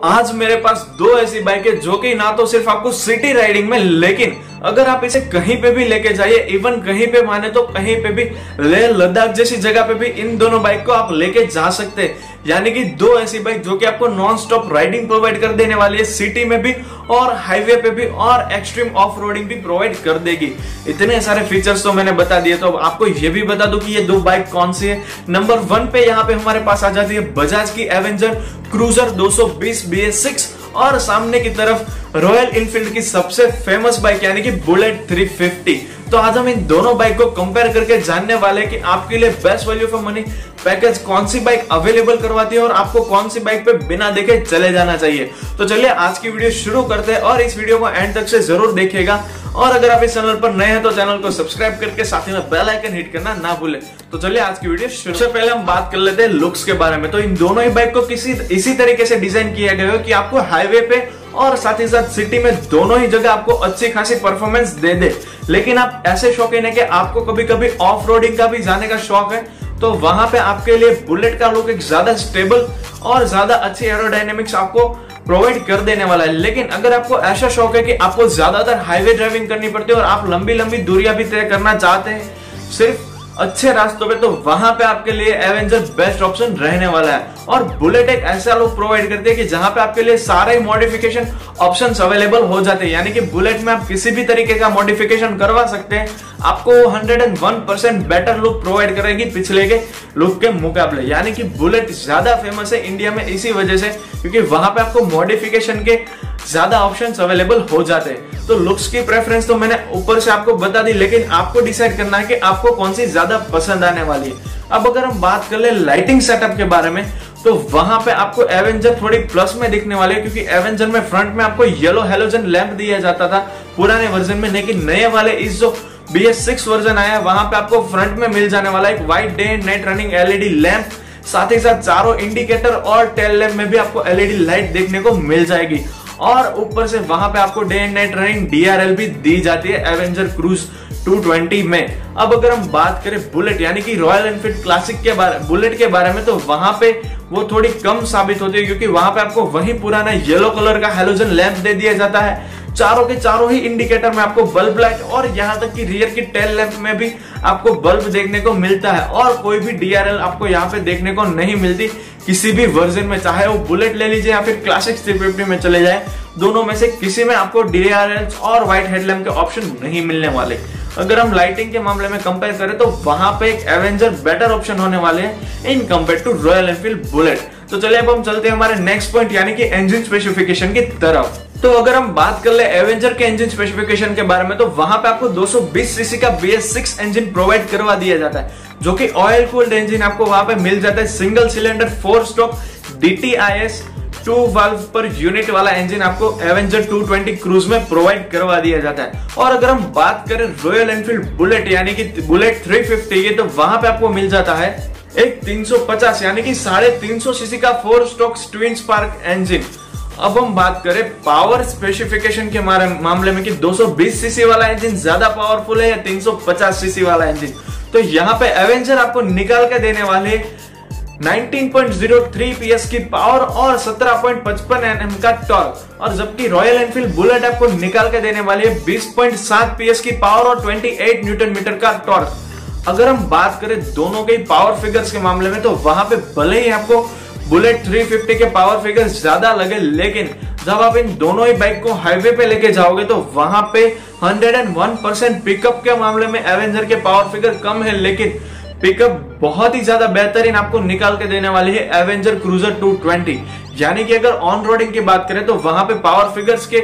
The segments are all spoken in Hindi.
आज मेरे पास दो ऐसी बाइक है जो कि ना तो सिर्फ आपको सिटी राइडिंग में, लेकिन अगर आप इसे कहीं पे भी लेके जाइए, इवन कहीं पे माने तो कहीं पे भी, लेह लद्दाख जैसी जगह पे भी इन दोनों बाइक को आप लेके जा सकते हैं। यानी कि दो ऐसी बाइक जो कि आपको नॉन स्टॉप राइडिंग प्रोवाइड कर देने वाली है, सिटी में भी और हाईवे पे भी, और एक्सट्रीम ऑफ रोडिंग भी प्रोवाइड कर देगी। इतने सारे फीचर्स तो मैंने बता दिए, तो अब आपको ये भी बता दूं कि ये दो बाइक कौन सी है। नंबर 1 पे यहाँ पे हमारे पास आ जाती है बजाज की एवेंजर क्रूजर 220 BS6, और सामने की तरफ रॉयल इनफील्ड की सबसे फेमस बाइक यानी कि बुलेट 350। तो आज हम इन दोनों बाइक को कंपेयर करके जानने वाले हैं कि आपके लिए best value for money package कौन सी बाइक अवेलेबल करवाती है और आपको कौन सी बाइक पे बिना देखे चले जाना चाहिए। तो चलिए आज की वीडियो शुरू करते हैं, और इस वीडियो को एंड तक से जरूर देखिएगा। और अगर आप इस चैनल पर नए हैं तो चैनल को सब्सक्राइब करके साथ ही में बेल आइकन हिट करना ना भूलें। तो चलिए आज की वीडियो शुरू। सबसे पहले हम बात कर लेते हैं लुक्स के बारे में। तो इन दोनों ही बाइक को इसी तरीके से डिजाइन किया गया है कि आपको हाईवे पे और साथ ही साथ सिटी में दोनों ही जगह आपको अच्छी खासी परफॉर्मेंस दे दे। लेकिन आप ऐसे शौकीन है कि आपको कभी कभी ऑफ रोडिंग का भी जाने का शौक है, तो वहां पे आपके लिए बुलेट का लुक एक ज्यादा स्टेबल और ज्यादा अच्छी एरोडायनेमिक्स आपको प्रोवाइड कर देने वाला है। लेकिन अगर आपको ऐसा शौक है कि आपको ज्यादातर हाईवे ड्राइविंग करनी पड़ती है और आप लंबी लंबी दूरियां भी तय करना चाहते हैं सिर्फ अच्छे रास्तों पे, तो वहां पे आपके लिए एवेंजर बेस्ट ऑप्शन रहने वाला है। और बुलेट एक ऐसा लुक प्रोवाइड करती है कि जहां पे आपके लिए सारे मॉडिफिकेशन ऑप्शंस अवेलेबल हो जाते हैं। यानी कि बुलेट में आप किसी भी तरीके का मॉडिफिकेशन करवा सकते हैं, आपको 101% बेटर लुक प्रोवाइड करेगी पिछले के लुक के मुकाबले। यानी कि बुलेट ज्यादा फेमस है इंडिया में इसी वजह से, क्योंकि वहां पे आपको मॉडिफिकेशन के ज्यादा ऑप्शंस अवेलेबल हो जाते हैं। तो लुक्स की प्रेफरेंस तो मैंने ऊपर से आपको बता दी, लेकिन आपको डिसाइड करना है कि आपको कौन सी ज्यादा पसंद आने वाली है। अब अगर हम बात कर ले लाइटिंग सेटअप के बारे में, तो वहां पे आपको एवेंजर थोड़ी प्लस में दिखने वाली है, क्योंकि एवेंजर में फ्रंट में आपको येलो हेलोजन लैंप दिया जाता था पुराने वर्जन में, लेकिन नए वाले इस जो BS6 वर्जन आया वहां पे आपको फ्रंट में मिल जाने वाला एक white day and night running LED lamp, साथ ही साथ चारों इंडिकेटर और टेल लैंप में भी आपको LED लाइट देखने को मिल जाएगी। और ऊपर से वहां पे आपको day and night running DRL भी दी जाती है एवेंजर क्रूज 220 में। अब अगर हम बात करें बुलेट यानी कि रॉयल एनफील्ड क्लासिक के बुलेट के बारे में, तो वहां पे वो थोड़ी कम साबित होती है, क्योंकि वहां पे आपको वही पुराना येलो कलर का हेलोजन लैंप दे दिया जाता है। चारों के चारों ही इंडिकेटर में आपको बल्ब लाइट, और यहाँ तक कि रियर की टेल लैंप में भी आपको बल्ब देखने को मिलता है। और कोई भी DRL आपको यहाँ पे देखने को नहीं मिलती किसी भी वर्जन में, चाहे वो बुलेट ले लीजिए या फिर क्लासिक 350 में चले जाए, दोनों में से किसी में आपको DRL और व्हाइट हेडलैम्प के ऑप्शन नहीं मिलने वाले। अगर हम लाइटिंग के मामले में कंपेयर करें तो वहां पे एक एवेंजर बेटर ऑप्शन होने वाले हैं in compare to Royal Enfield Bullet. तो चलिए अब हम चलते हैं हमारे नेक्स्ट पॉइंट यानी कि इंजन स्पेसिफिकेशन की तरफ। तो अगर हम बात कर ले एवेंजर के इंजन स्पेसिफिकेशन के बारे में, तो वहां पे आपको 220 सीसी का BS6 इंजन प्रोवाइड करवा दिया जाता है, जो कि ऑयल कूल्ड इंजन आपको वहां पे मिल जाता है। Single cylinder 4 stroke DTIS 2 valve per unit वाला इंजन आपको एवेंजर 220 क्रूज में प्रोवाइड करवा दिया जाता है। और अगर हम बात करें रॉयल एनफील्ड बुलेट यानी कि बुलेट 350 की, तो वहां पे आपको मिल जाता है एक 350 यानी कि 350 सीसी का 4 स्ट्रोक ट्विन स्पार्क इंजन। अब हम बात करें पावर स्पेसिफिकेशन के मामले में कि 220 सीसी वाला इंजन ज्यादा पावरफुल है या 350 सीसी वाला इंजन, तो यहाँ पे एवेंजर आपको निकाल के देने वाले 19.03 PS की पावर और 17.55 Nm का टॉर्क, और जबकि रॉयल एनफील्ड बुलेट आपको निकाल के देने वाली है 20.7 PS की पावर और 28 न्यूटन मीटर का टॉर्क। अगर हम बात करें दोनों के पावर फिगर्स के मामले में, तो वहां पे भले ही आपको बुलेट 350 के पावर फिगर्स ज्यादा लगे, लेकिन जब आप इन दोनों ही बाइक को हाईवे पे लेके जाओगे तो वहां पे 101% पिकअप के मामले में एवेंजर के पावर फिगर कम है, लेकिन पिकअप बहुत ही ज्यादा बेहतरीन आपको निकाल के देने वाली है एवेंजर क्रूजर 220। यानी कि अगर ऑन रोडिंग की बात करें तो वहां पे पावर फिगर्स के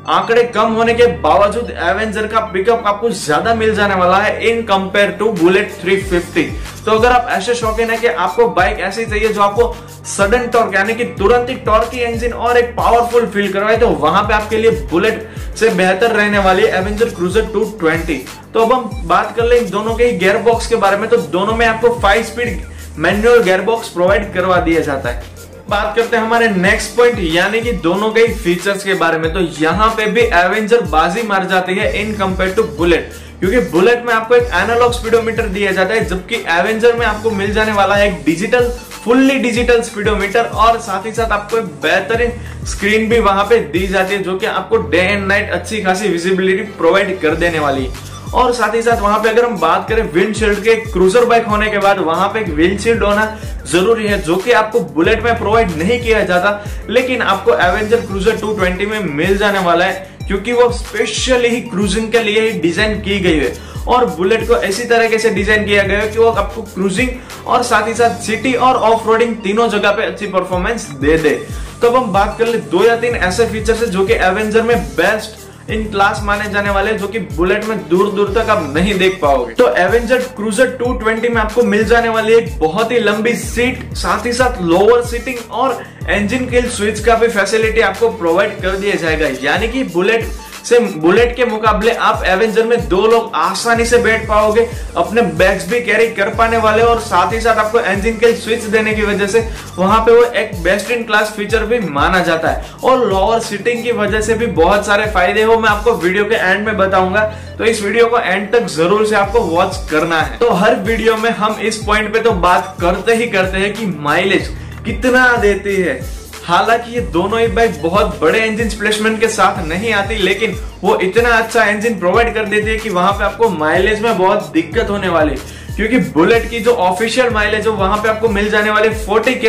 आंकड़े कम होने के बावजूद एवेंजर का पिकअप आपको ज्यादा मिल जाने वाला है इन कंपेयर टू बुलेट 350। तो अगर आप ऐसे शौकीन है कि आपको बाइक ऐसी चाहिए जो आपको सडन टॉर्क यानी कि तुरंत ही टॉर्की इंजन और एक पावरफुल फील करवाए, तो वहां पे आपके लिए बुलेट से बेहतर रहने वाली है एवेंजर क्रूजर 220। तो अब हम बात कर ले इन दोनों के गियर बॉक्स के बारे में, तो दोनों में आपको 5 speed manual gear box provide करवा दिया जाता है। बात करते हैं हमारे नेक्स्ट पॉइंट यानी कि दोनों के फीचर्स के बारे में, तो यहाँ पे भी एवेंजर बाजी मार जाती है इन कंपेयर टू बुलेट, क्योंकि बुलेट में आपको एक एनालॉग स्पीडोमीटर दिया जाता है, जबकि एवेंजर में आपको मिल जाने वाला है एक डिजिटल, फुल्ली डिजिटल स्पीडोमीटर, और साथ ही साथ आपको एक बेहतरीन स्क्रीन भी वहां पे दी जाती है जो कि आपको डे एंड नाइट अच्छी खासी विजिबिलिटी प्रोवाइड कर देने वाली है। और साथ ही साथ वहां पे अगर हम बात करें विंडशील्ड के, क्रूजर बाइक होने के बाद वहां पे एक विंडशील्ड होना जरूरी है, जो कि आपको बुलेट में प्रोवाइड नहीं किया जाता, लेकिन आपको एवेंजर क्रूजर 220 में मिल जाने वाला है, क्योंकि वो स्पेशली ही क्रूजिंग के लिए ही डिजाइन की गई है। और बुलेट को ऐसी तरीके से डिजाइन किया गया है कि वो आपको क्रूजिंग और साथ ही साथ सिटी और ऑफ रोडिंग तीनों जगह पे अच्छी परफॉर्मेंस दे दे। तो अब हम बात कर ले 2 या 3 ऐसे फीचर्स है जो कि एवेंजर में बेस्ट इन क्लास माने जाने वाले, जो कि बुलेट में दूर दूर तक आप नहीं देख पाओगे। तो एवेंजर क्रूजर 220 में आपको मिल जाने वाली एक बहुत ही लंबी सीट, साथ ही साथ लोअर सीटिंग और इंजन किल स्विच का भी फैसिलिटी आपको प्रोवाइड कर दिया जाएगा। यानी कि बुलेट के मुकाबले आप एवेंजर में 2 लोग आसानी से बैठ पाओगे, अपने बैग्स भी कैरी कर पाने वाले, और साथ ही साथ आपको इंजन किल स्विच देने की वजह से वहां पे वो एक बेस्ट इन क्लास फीचर भी माना जाता है। और लोअर सीटिंग की वजह से भी बहुत सारे फायदे हो, मैं आपको वीडियो के एंड में बताऊंगा, तो इस वीडियो को एंड तक जरूर से आपको वॉच करना है। तो हर वीडियो में हम इस पॉइंट पे तो बात करते ही करते हैं कि माइलेज कितना देती है। हालांकि ये दोनों ही बाइक बहुत बड़े इंजन प्लेसमेंट के साथ नहीं आती, लेकिन वो इतना अच्छा इंजन प्रोवाइड कर देती है कि वहां पे आपको माइलेज में बहुत दिक्कत होने वाली, क्योंकि बुलेट की जो ऑफिशियल माइलेज है वहां पे आपको मिल जाने वाले 40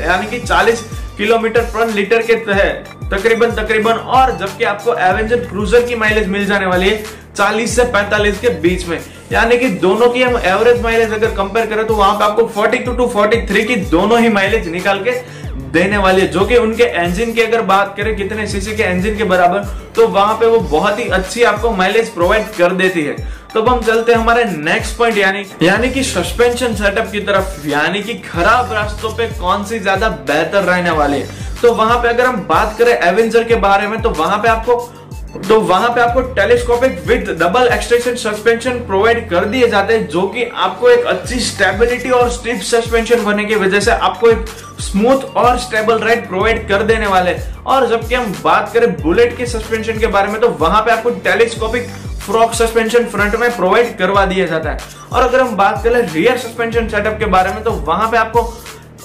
यानी कि 40 किलोमीटर पर लीटर के तकरीबन, और जबकि आपको एवेंजर क्रूजर की माइलेज मिल जाने वाली है 40 से 45 के बीच में। यानी कि दोनों की हम एवरेज माइलेज अगर कंपेयर करें तो वहां पे आपको 42 to 43 की दोनों ही माइलेज निकाल के देने वाली है, जो कि उनके इंजन की अगर बात करें कितने सीसी के इंजन के बराबर, तो वहां पे वो बहुत ही अच्छी आपको माइलेज प्रोवाइड कर देती है। तो अब हम चलते हैं हमारे नेक्स्ट पॉइंट यानी कि सस्पेंशन सेटअप की तरफ, यानी कि खराब रास्तों पे कौन सी ज्यादा बेहतर रहने वाली है। तो वहां पे अगर हम बात करें एवेंजर के बारे में, तो वहां पे आपको telescopic with double extension suspension provide कर दिए जाते हैं, जो कि आपको एक अच्छी स्टेबिलिटी और स्टिफ सस्पेंशन होने की वजह से आपको एक स्मूथ और स्टेबल राइड प्रोवाइड कर देने वाले। और जबकि हम बात करें बुलेट के सस्पेंशन के बारे में, तो वहां पे आपको टेलीस्कोपिक फ्रॉग सस्पेंशन फ्रंट में प्रोवाइड करवा दिया जाता है। और अगर हम बात करें रियर सस्पेंशन सेटअप के बारे में, तो वहां पे आपको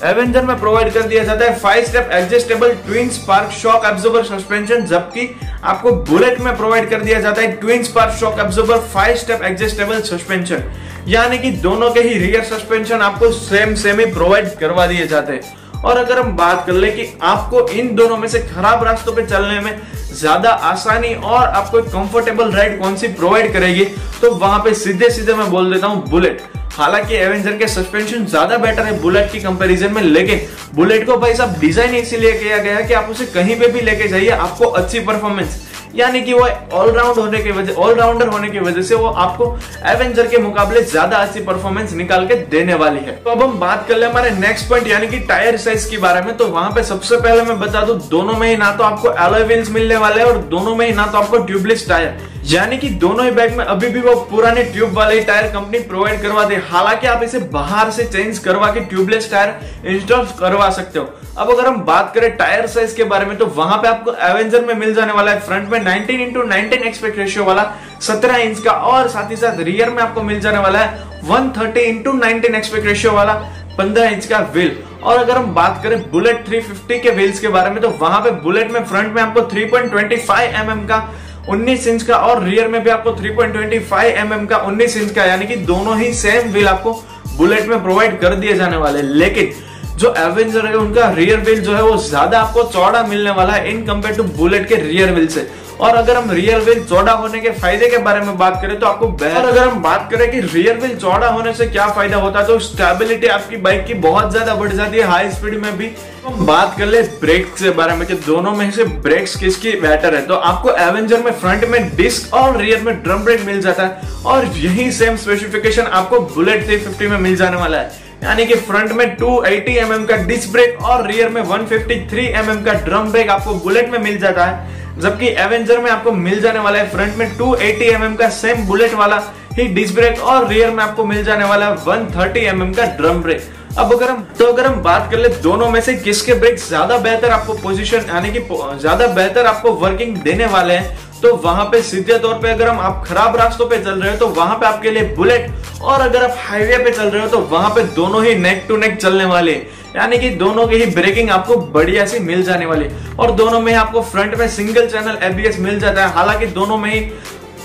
एवेंजर में प्रोवाइड कर दिया जाता है 5 step adjustable twin spark shock absorber suspension, जबकि आपको बुलेट में प्रोवाइड कर दिया जाता है twin spark shock absorber 5 step adjustable suspension. यानी कि दोनों के ही रियर सस्पेंशन आपको सेम ही प्रोवाइड करवा दिए जाते हैं। और अगर हम बात कर ले कि आपको इन दोनों में से खराब रास्तों पे चलने में ज्यादा आसानी और आपको एक कंफर्टेबल राइड कौन सी प्रोवाइड करेगी, तो वहां पे सीधे मैं बोल देता हूं बुलेट। हालांकि एवेंजर के सस्पेंशन ज्यादा बेटर है बुलेट की कंपैरिजन में, लेकिन बुलेट को भाई साहब डिजाइन इसीलिए किया गया है कि आप उसे कहीं पे भी लेके जाइए, आपको अच्छी परफॉर्मेंस, यानी कि वो ऑलराउंडर होने की वजह से वो आपको एवेंजर के मुकाबले ज्यादा अच्छी परफॉर्मेंस निकाल के देने वाली है। तो अब हम बात कर ले हमारे नेक्स्ट पॉइंट यानी कि टायर साइज के बारे में। तो वहां पे सबसे पहले मैं बता दूं, दोनों में ही ना तो आपको एलॉय व्हील्स मिलने वाले हैं और दोनों में ही ना तो आपको ट्यूबलेस टायर, यानी कि दोनों ही बाइक में अभी भी वो पुराने ट्यूब वाले टायर कंपनी प्रोवाइड करवा दे। हालांकि आप इसे बाहर से चेंज करवा के ट्यूबलेस टायर इंस्टॉल करवा सकते हो। अब अगर हम बात करें टायर साइज के बारे में, तो वहां पे आपको एवेंजर में मिल जाने वाला है फ्रंट में 19:19 एस्पेक्ट रेशियो वाला 17 इंच का, और साथ ही साथ रियर में आपको मिल जाने वाला है 130:19 एस्पेक्ट रेशियो वाला 15 इंच का व्हील। और अगर हम बात करें बुलेट 350 के व्हील्स के बारे में, तो वहां पे बुलेट में फ्रंट में आपको 3.25 mm का 19 इंच का और रियर में भी आपको 3.25 mm का 19 इंच का, यानी कि दोनों ही सेम व्हील आपको बुलेट में प्रोवाइड कर दिए जाने वाले। लेकिन जो एवेंजर है उनका रियर व्हील जो है वो ज्यादा आपको चौड़ा मिलने वाला है इन कंपेयर टू बुलेट के रियर व्हील से। और अगर हम रियर व्हील चौड़ा होने के फायदे के बारे में बात करें तो आपको और अगर हम बात करें कि रियर व्हील चौड़ा होने से क्या फायदा होता है, तो स्टेबिलिटी आपकी बाइक की बहुत ज्यादा बढ़ जाती है हाई स्पीड में भी। हम बात कर ले ब्रेक के बारे में कि दोनों में से ब्रेक्स किसकी बेटर है, तो आपको एवेंजर में फ्रंट में डिस्क और रियर में ड्रम ब्रेक मिल जाता है, और यही सेम स्पेसिफिकेशन आपको बुलेट 350 में मिल जाने वाला है। यानी कि फ्रंट में 280 mm का डिस्क ब्रेक और रियर में 153 mm का ड्रम ब्रेक आपको बुलेट में मिल जाता है, जबकि एवेंजर में आपको मिल जाने वाला है फ्रंट में 280 mm का सेम बुलेट वाला ही डिस्क ब्रेक और रियर में आपको मिल जाने वाला है 130 mm का ड्रम ब्रेक। अब अगर हम बात कर ले दोनों में से किसके ब्रेक ज्यादा बेहतर आपको पोजीशन यानी कि ज्यादा बेहतर आपको वर्किंग देने वाले हैं, तो वहां पे सीधे तौर पे अगर आप खराब रास्तों पे चल रहे हो तो वहां पे आपके लिए बुलेट, और अगर आप हाईवे पे चल रहे हो तो वहां पे दोनों ही नेक टू नेक चलने वाले, यानी कि दोनों की ही ब्रेकिंग आपको बढ़िया सी मिल जाने वाली। और दोनों में आपको फ्रंट में सिंगल चैनल एबीएस मिल जाता है। हालांकि दोनों में ही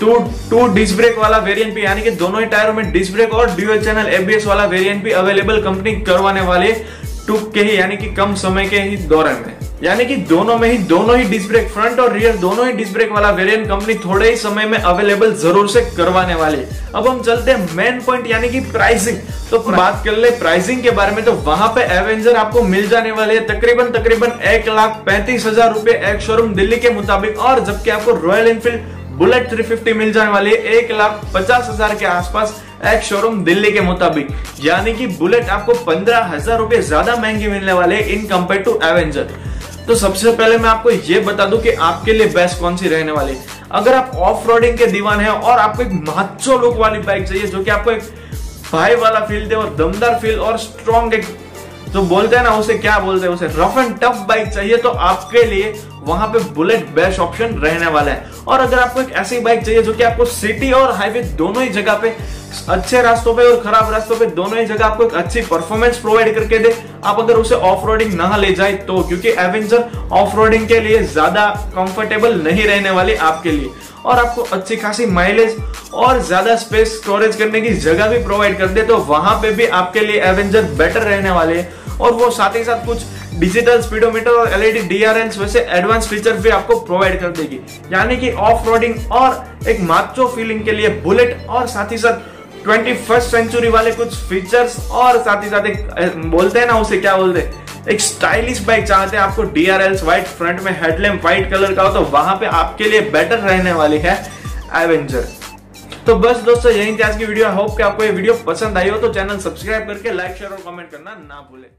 टू डिस्क ब्रेक वाला वेरिएंट भी, यानी कि दोनों ही टायरों में डिस्क ब्रेक और ड्यूअल चैनल एबीएस वाला वेरिएंट भी अवेलेबल कंपनी करवाने वाले टूक के ही, यानी कि कम समय के ही दौरान में, यानी कि दोनों ही डिस्क ब्रेक फ्रंट और रियर दोनों ही डिस्क ब्रेक वाला वेरिएंट कंपनी थोड़े ही समय में अवेलेबल जरूर से करवाने वाली। अब हम चलते हैं मेन पॉइंट यानी कि प्राइसिंग। तो बात कर ले प्राइसिंग के बारे में, तो वहां पे एवेंजर आपको मिल जाने वाले है तकरीबन 1,35,000 रुपए एक शोरूम दिल्ली के मुताबिक, और जबकि आपको रॉयल एनफील्ड बुलेट 350 मिल जाने वाली है 1,50,000 के आसपास एक शोरूम दिल्ली के मुताबिक, यानी कि बुलेट आपको 15,000 रुपए ज्यादा महंगी मिलने वाले इन कंपेयर टू एवेंजर। तो सबसे पहले मैं आपको ये बता दूं कि आपके लिए बेस्ट कौन सी रहने वाली। अगर आप ऑफ रोडिंग के दीवान हैं और आपको एक माचो लुक वाली बाइक चाहिए जो कि आपको एक भाई वाला फील दे और दमदार फील और स्ट्रॉन्ग, एक जो बोलते हैं ना उसे क्या बोलते हैं, उसे रफ एंड टफ बाइक चाहिए, तो आपके लिए वहां पे बुलेट बेस्ट ऑप्शन रहने वाला है। और अगर आपको एक ऐसी बाइक चाहिए जो कि आपको सिटी और हाईवे दोनों ही जगह पे, अच्छे रास्तों पे और खराब रास्तों पे दोनों ही जगह आपको एक अच्छी परफॉर्मेंस प्रोवाइड करके दे, आप अगर उसे ऑफ रोडिंग ना ले जाए तो, क्योंकि एवेंजर ऑफ रोडिंग के लिए ज्यादा कंफर्टेबल नहीं रहने वाली आपके लिए, और आपको अच्छी खासी माइलेज और ज्यादा स्पेस स्टोरेज करने की जगह भी प्रोवाइड कर दे, तो वहां पे भी आपके लिए एवेंजर बेटर रहने वाले हैं। और वो साथ ही साथ कुछ डिजिटल स्पीडोमीटर और एलईडी डीआरएल्स वैसे एडवांस फीचर भी आपको प्रोवाइड कर देगी, यानी कि ऑफ रोडिंग और एक माचो फीलिंग के लिए बुलेट, और साथ ही साथ 21st सेंचुरी वाले कुछ फीचर्स, और साथ ही साथ एक बोलते हैं ना उसे क्या बोलते हैं, एक स्टाइलिश बाइक चाहते हैं आपको, डीआरएल्स व्हाइट फ्रंट में हेडलैम्प व्हाइट कलर का हो, तो वहां पे आपके लिए बेटर रहने वाली है एवेंजर। तो बस दोस्तों यही थी आज की वीडियो। होप कि आपको ये वीडियो पसंद आई हो, तो चैनल सब्सक्राइब करके लाइक शेयर और कमेंट करना ना भूलें।